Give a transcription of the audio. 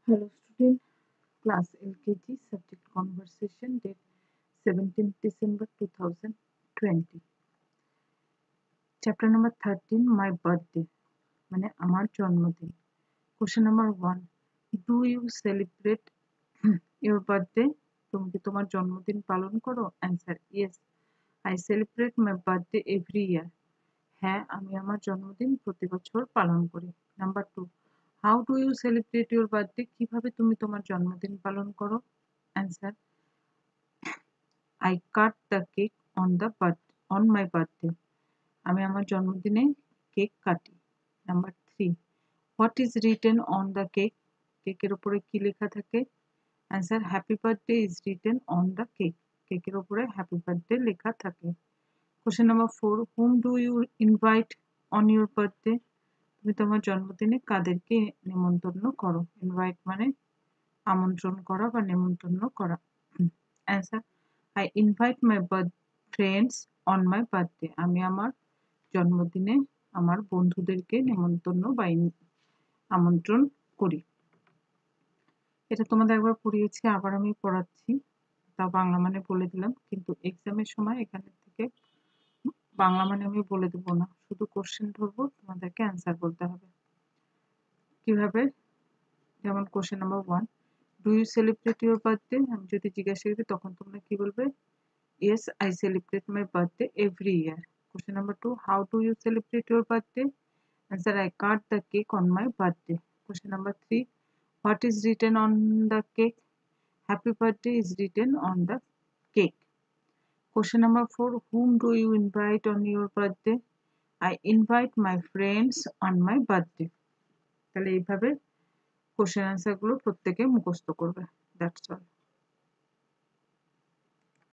Hello student, class LKG, subject conversation, date 17th December 2020. Chapter number 13, my birthday, মানে আমার জন্মদিন. Question number 1, do you celebrate your birthday? তুমি কি তোমার জন্মদিন পালন করো? Answer, yes, I celebrate my birthday every year. হ্যাঁ, আমি আমার জন্মদিন প্রতি বছর পালন করি. Number 2, how do you celebrate your birthday? কিভাবে তুমি তোমার জন্মদিন পালন করো? Answer, I cut the cake on my birthday. আমি আমার জন্মদিনে কেক কাটি. Number 3, what is written on the cake? কেকের উপরে কি লেখা থাকে? Answer, happy birthday is written on the cake. কেকের উপরে happy birthday লেখা থাকে. Question number 4, whom do you invite on your birthday? তুমি তোমার জন্মদিনে কাদেরকে নিমন্ত্রণ করো? Invite মানে আমন্ত্রণ করা বা নিমন্ত্রণ করা. Answer, I invite my friends on my birthday. আমি আমার জন্মদিনে আমার বন্ধুদেরকে নিমন্ত্রণ বা আমন্ত্রণ করি. এটা তোমাদের একবার পড়িয়েছি, আবার আমি পড়াচ্ছি, তা বাংলা মানে বলে দিলাম, কিন্তু এক্সামের সময় এখানে থেকে বাংলা মানে আমি বলে দেব না, শুধু কোশ্চেন ধরবো, তোমাদেরকে অ্যান্সার বলতে হবে. কিভাবে? যেমন question number 1, do you celebrate your birthday? আমি যদি জিজ্ঞাসা করি তখন তোমরা কি বলবে? Yes, I celebrate my birthday every year. Question number 2, how do you celebrate your birthday? Answer, I cut the cake on my birthday. Question number 3, what is written on the cake? Happy birthday is written on the cake. Question number 4, whom do you invite on your birthday? I invite my friends on my birthday. তাহলে এইভাবে question answer গুলো প্রত্যেকে মুখস্থ করবে. That's all.